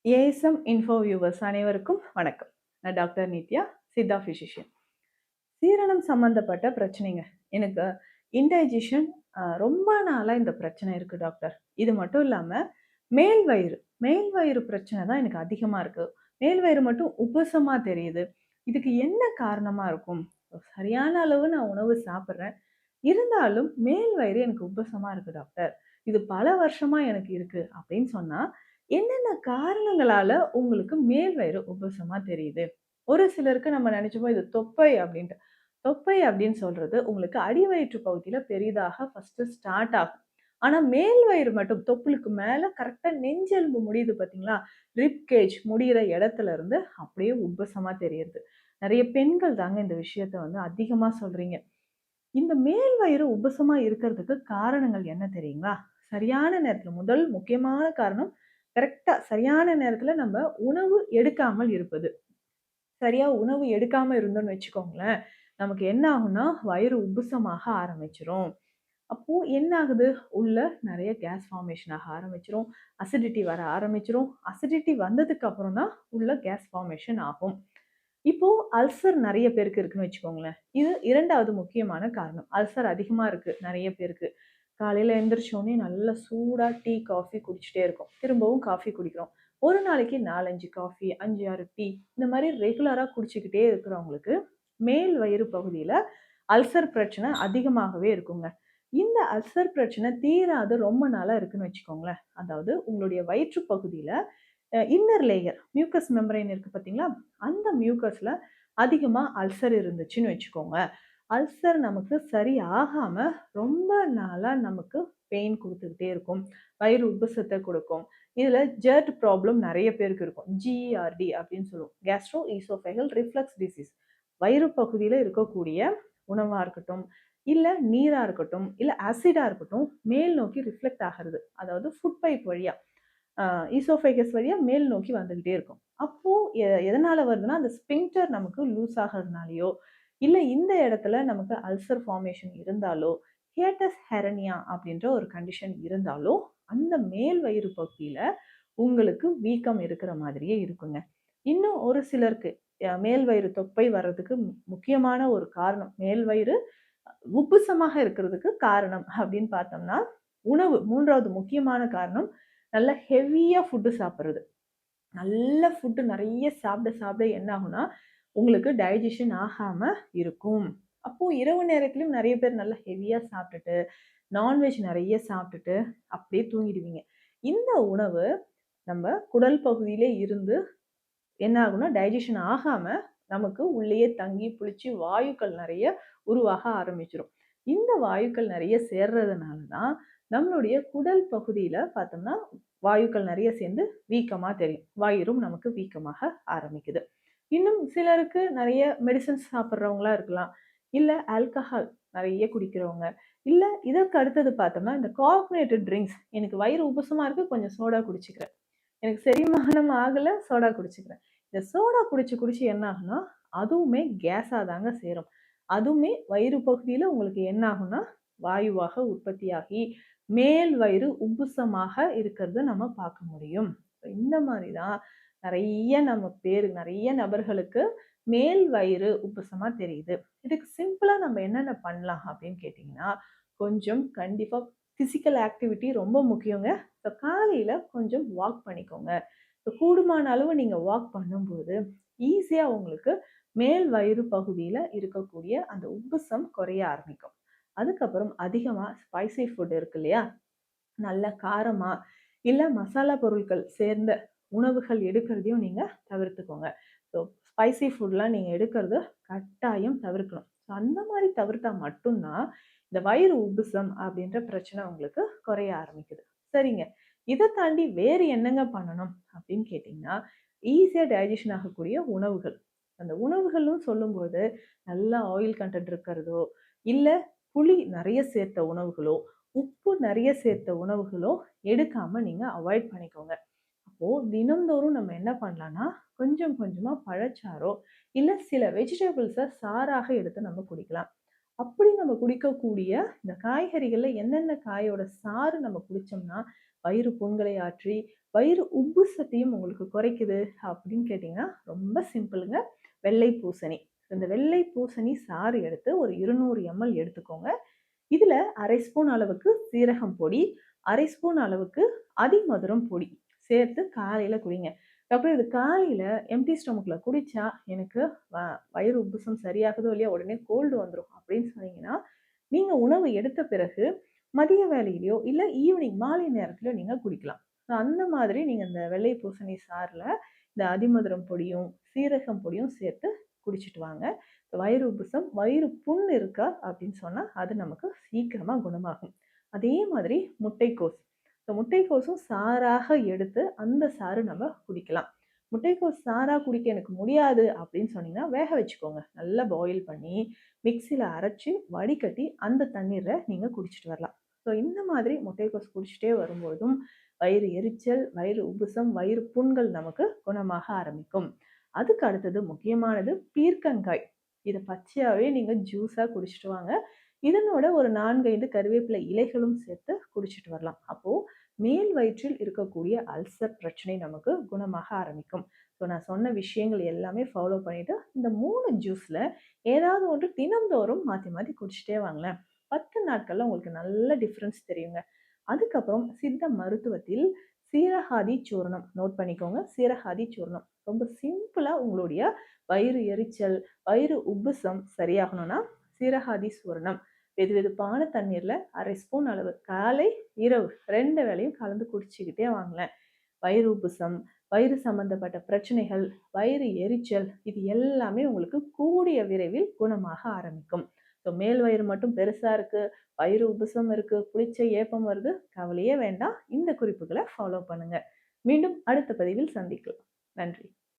ASM info viewers அனைவருக்கும் வணக்கம். நான் டாக்டர் நித்யா, சித்தா ஃபிசிஷியன். சீரணம் சம்மந்தப்பட்ட பிரச்சனைங்க. எனக்கு இன்டைஜஷன் ரொம்ப நாளா இந்த பிரச்சனை இருக்கு டாக்டர். இது மட்டும் இல்லாம மேல் வயிறு மேல் வயிறு பிரச்சனை தான் எனக்கு அதிகமா இருக்கு. மேல் வயிறு மட்டும் உப்பசமா தெரியுது. இதுக்கு என்ன காரணமா இருக்கும்? சரியான அளவு நான் உணவு சாப்பிடுறேன். இருந்தாலும் மேல் வயிறு எனக்கு உப்பசமா இருக்கு டாக்டர். இது பல வருஷமா எனக்கு இருக்கு அப்படின்னு சொன்னா, என்னென்ன காரணங்களால உங்களுக்கு மேல் வயிறு உப்பசமா தெரியுது? ஒரு சிலருக்கு நம்ம நெனச்சுப்போம் இது தொப்பை அப்படின்ட்டு. தொப்பை அப்படின்னு சொல்றது உங்களுக்கு அடிவயிற்று பகுதியில பெரிதாக ஃபர்ஸ்ட்டு ஸ்டார்ட் ஆகும். ஆனா மேல் வயிறு மட்டும் தொப்புளுக்கு மேல கரெக்ட்டா நெஞ்செலும்பு முடியுது பார்த்தீங்களா? ரிப் கேஜ் முடியிற இடத்துல இருந்து அப்படியே உப்பசமா தெரியறது. நெறைய பெண்கள் தாங்க இந்த விஷயத்த வந்து அதிகமா சொல்றீங்க. இந்த மேல் வயிறு உப்பசமா இருக்கிறதுக்கு காரணங்கள் என்ன தெரியுங்களா? சரியான நேரத்துல முதல் முக்கியமான காரணம், கரெக்ட்டா சரியான நேரத்துல நம்ம உணவு எடுக்காமல் இருப்பது. சரியா உணவு எடுக்காம இருந்தோம்னு வச்சுக்கோங்களேன், நமக்கு என்ன ஆகும்னா, வயிறு உப்புசமாக ஆரம்பிச்சுரும். அப்போ என்ன ஆகுது? உள்ள நெறைய கேஸ் ஃபார்மேஷன் ஆக ஆரம்பிச்சுரும். அசிடிட்டி வர ஆரம்பிச்சுரும். அசிடிட்டி வந்ததுக்கு அப்புறம் தான் உள்ள கேஸ் ஃபார்மேஷன் ஆகும். இப்போ அல்சர் நெறைய பேருக்கு இருக்குன்னு வச்சுக்கோங்களேன். இது 2வது முக்கியமான காரணம். அல்சர் அதிகமா இருக்கு நெறைய பேருக்கு. காலையில எந்திரிச்ச உடனே நல்லா சூடா டீ, காஃபி குடிச்சிட்டே இருக்கோம். திரும்பவும் காஃபி குடிக்கிறோம். ஒரு நாளைக்கு 4, 5 காஃபி, 5, 6 டீ இந்த மாரி ரெகுலரா குடிச்சுக்கிட்டே இருக்கிறவங்களுக்கு, மேல் வயிறு பகுதியில அல்சர் பிரச்சனை அதிகமாகவே இருக்குங்க. இந்த அல்சர் பிரச்சனை தீராது ரொம்ப நாளா இருக்குன்னு வச்சுக்கோங்களேன். அதாவது உங்களுடைய வயிற்று பகுதியில இன்னர் லேயர் மியூக்கஸ் மெம்பரேன் இருக்கு பார்த்தீங்களா? அந்த மியூக்கஸ்ல அதிகமா அல்சர் இருந்துச்சுன்னு வச்சுக்கோங்க. அல்சர் நமக்கு சரி ஆகாம ரொம்ப நாளா நமக்கு பெயின் குடுத்துக்கிட்டே இருக்கும். வயிறு உப்புசத்த குடுக்கும். இதுல ஜெர்ட் ப்ராப்ளம் நெறைய பேருக்கு இருக்கும். ஜிஇஆர்டி அப்படின்னு சொல்லுவோம். Castro oesophageal reflux disease. வயிறு பகுதியில இருக்கக்கூடிய உணவா இருக்கட்டும், இல்ல நீரா இருக்கட்டும், இல்ல ஆசிடா இருக்கட்டும், மேல் நோக்கி ரிஃப்ளெக்ட் ஆகுறது. அதாவது ஃபுட் பைப் வழியா ஈசோஃபேகஸ் வழியா மேல் நோக்கி வந்துகிட்டே இருக்கும். அப்போ எதனால வருதுன்னா, அந்த ஸ்பின்க்டர் நமக்கு லூஸ் ஆகுறதுனாலயோ, இல்ல இந்த இடத்துல நமக்கு அல்சர் ஃபார்மேஷன் இருந்தாலோ, ஹியேட்டஸ் ஹெரனியா அப்படின்ற ஒரு கண்டிஷன் இருந்தாலோ, அந்த மேல் வயிறு பகுதியில உங்களுக்கு வீக்கம் இருக்கிற மாதிரியே இருக்குங்க. இன்னும் ஒரு சிலருக்கு மேல் வயிறு தொப்பை வர்றதுக்கு முக்கியமான ஒரு காரணம், மேல் வயிறு உப்புசமாக இருக்கிறதுக்கு காரணம் அப்படின்னு பார்த்தோம்னா, உணவு 3வது முக்கியமான காரணம், நல்ல ஹெவியா ஃபுட் சாப்பிடுறது. நல்ல ஃபுட் நெறைய சாப்பிட சாப்பிட என்ன ஆகும்னா, உங்களுக்கு டைஜஷன் ஆகாம இருக்கும். அப்போ இரவு நேரத்திலும் நெறைய பேர் நல்லா ஹெவியா சாப்பிட்டுட்டு, நான்வெஜ் நெறைய சாப்பிட்டுட்டு அப்படியே தூங்கிடுவீங்க. இந்த உணவு நம்ம குடல் பகுதியிலே இருந்து என்ன ஆகும்னா, டைஜஷன் ஆகாம நமக்கு உள்ளேயே தங்கி புளிச்சு வாயுக்கள் நெறைய உருவாக ஆரம்பிச்சுரும். இந்த வாயுக்கள் நெறைய சேர்றதுனால தான் நம்மளுடைய குடல் பகுதியில பார்த்தோம்னா, வாயுக்கள் நெறைய சேர்ந்து வீக்கமா தெரியும். வயிறும் நமக்கு வீக்கமாக ஆரம்பிக்குது. இன்னும் சிலருக்கு நெறைய மெடிசின்ஸ் சாப்பிடுறவங்களா இருக்கலாம். இல்ல ஆல்கஹால் நெறைய குடிக்கிறவங்க. இல்ல இதற்கு அடுத்தது பார்த்தோம்னா, இந்த கார்பனேட்டட் ட்ரிங்க்ஸ் எனக்கு வயிறு உப்புசமா இருக்கு கொஞ்சம் சோடா குடிச்சுக்கிறேன். எனக்கு செரிமானம் ஆகல, சோடா குடிச்சுக்கிறேன். இந்த சோடா குடிச்சு, குடிச்சு என்ன ஆகும்னா, அதுவுமே கேஸா தாங்க சேரும். அதுவுமே வயிறு பகுதியில உங்களுக்கு என்ன ஆகும்னா, வாயுவாக உற்பத்தியாகி, மேல் வயிறு உப்புசமாக இருக்கிறத நம்ம பார்க்க முடியும். இந்த மாரி தான் நெறைய நபர்களுக்கு மேல் வயிறு உப்புசமா தெரியுது. இதுக்கு சிம்பிளா நம்ம என்னென்ன பண்ணலாம் அப்படின்னு கேட்டீங்கன்னா, கொஞ்சம் கண்டிப்பா பிசிக்கல் ஆக்டிவிட்டி ரொம்ப முக்கியங்க. ஸோ காலையில கொஞ்சம் வாக் பண்ணிக்கோங்க. ஸோ கூடுமான அளவு நீங்க வாக் பண்ணும்போது, ஈஸியா உங்களுக்கு மேல் வயிறு பகுதியில இருக்கக்கூடிய அந்த உப்புசம் குறைய ஆரம்பிக்கும். அதுக்கப்புறம் அதிகமா ஸ்பைசி ஃபுட் இருக்கு இல்லையா? நல்ல காரமா, இல்ல மசாலா பொருட்கள் சேர்ந்த உணவுகள் எடுக்கிறதையும் நீங்க தவிர்த்துக்கோங்க. ஸோ ஸ்பைசி ஃபுட்லாம் நீங்க எடுக்கிறத கட்டாயம் தவிர்க்கணும். ஸோ அந்த மாரி தவிர்த்தா மட்டும் தான், இந்த வயிறு உப்புசம் அப்படின்ற பிரச்சனை உங்களுக்கு குறைய ஆரம்பிக்குது. சரிங்க. இத தாண்டி வேறு என்னங்க பண்ணணும் அப்படின்னு கேட்டீங்கன்னா, ஈஸியா டைஜஷன் ஆகக்கூடிய உணவுகள். அந்த உணவுகள்னு சொல்லும்போது, நல்ல ஆயில் கன்டென்ட் இருக்கிறதோ, இல்ல புளி நெறைய சேர்த்த உணவுகளோ, உப்பு நெறைய சேர்த்த உணவுகளோ எடுக்காம நீங்க அவாய்ட் பண்ணிக்கோங்க. அப்போ தினம்தோறும் நம்ம என்ன பண்ணலாம்னா, கொஞ்சம் கொஞ்சமா பழச்சாறோ, இல்ல சில வெஜிடபிள்ஸ சாறாக எடுத்து நம்ம குடிக்கலாம். அப்படி நம்ம குடிக்கக்கூடிய இந்த காய்கறிகள்ல எந்தெந்த காயோட சாறு நம்ம குடிச்சோம்னா, வயிறு புண்களை ஆற்றி வயிறு உப்புசத்தையும் உங்களுக்கு குறைக்குது அப்படின்னு கேட்டிங்கன்னா ரொம்ப சிம்பிளுங்க. வெள்ளை பூசணி. இந்த வெள்ளை பூசணி சாறு எடுத்து ஒரு 200 எம்எல் எடுத்துக்கோங்க. இதுல 1/2 ஸ்பூன் அளவுக்கு சீரகம் பொடி, 1/2 ஸ்பூன் அளவுக்கு அதிமதுரம் பொடி சேர்த்து காலையில குடிங்க. டாக்டர் இது காலையில எம்ப்டி ஸ்டொமக்ல குடிச்சா எனக்கு வ வயிறு உப்புசம் சரியாகுதோ இல்லையோ உடனே கோல்டு வந்துரும் அப்படின்னு சொன்னீங்கன்னா, நீங்க உணவு எடுத்த பிறகு மதிய வேளையிலயோ, இல்ல ஈவினிங் மாலை நேரத்திலயோ நீங்க குடிக்கலாம். அந்த மாதிரி நீங்க இந்த வெள்ளை பூசணி சாறுல இந்த அதிமதுரம் பொடியும், சீரகம் பொடியும் சேர்த்து குடிச்சிட்டு வாங்க. வயிறு உப்புசம், வயிறு புண் இருக்கா அப்படின்னு சொன்னா, அது நமக்கு சீக்கிரமா குணமாகும். அதே மாதிரி முட்டைக்கோஸ். முட்டைக்கோஸும் சாறாக எடுத்து அந்த சாறு நம்ம குடிக்கலாம். முட்டைக்கோஸ் சாறா குடிக்க எனக்கு முடியாது அப்படின்னு சொன்னீங்கன்னா, வேக வச்சுக்கோங்க. நல்லா பாயில் பண்ணி, மிக்ஸியில அரைச்சு, வடிகட்டி அந்த தண்ணீர நீங்க குடிச்சிட்டு வரலாம். இந்த மாதிரி முட்டைக்கோஸ் குடிச்சிட்டே வரும்பொழுதும், வயிறு எரிச்சல், வயிறு உப்புசம், வயிறு புண்கள் நமக்கு குணமாக ஆரம்பிக்கும். அதுக்கு அடுத்தது முக்கியமானது பீர்க்கங்காய். இத பச்சையாவே நீங்க ஜூஸா குடிச்சிட்டு வாங்க. இதனோட ஒரு 4, 5 கறிவேப்பிலை இலைகளும் சேர்த்து குடிச்சிட்டு வரலாம். அப்போ மேல் வயிற்றில் இருக்கக்கூடிய அல்சர் பிரச்சனை நமக்கு குணமாக ஆரம்பிக்கும். நான் சொன்ன விஷயங்கள் எல்லாமே ஃபாலோ பண்ணிட்டு, இந்த 3 ஜூஸ்ல ஏதாவது ஒன்று தினம்தோறும் மாத்தி மாத்தி குடிச்சிட்டே வாங்களேன். 10 நாட்கள்ல உங்களுக்கு நல்ல டிஃபரன்ஸ் தெரியுங்க. அதுக்கப்புறம் சித்த மருத்துவத்தில் சீரகாதி சூர்ணம் நோட் பண்ணிக்கோங்க. சீரகாதி சூர்ணம். ரொம்ப சிம்பிளா உங்களுடைய வயிறு எரிச்சல், வயிறு உப்புசம் சரியாகணும்னா சீரகாதி சூரணம். வெதுவெதுப்பான தண்ணீர்ல 1/2 ஸ்பூன் அளவு காலை, இரவு 2 வேளையும் கலந்து குடிச்சுக்கிட்டே வாங்களேன். வயிறு உப்புசம், வயிறு சம்பந்தப்பட்ட பிரச்சனைகள், வயிறு எரிச்சல் இது எல்லாமே உங்களுக்கு கூடிய விரைவில் குணமாக ஆரம்பிக்கும். மேல் வயிறு மட்டும் பெருசா இருக்கு, வயிறு உப்புசம் இருக்கு, புளிச்ச ஏப்பம் வருது, கவலையே வேண்டாம். இந்த குறிப்புகளை ஃபாலோ பண்ணுங்க. மீண்டும் அடுத்த பதிவில் சந்திக்கலாம். நன்றி.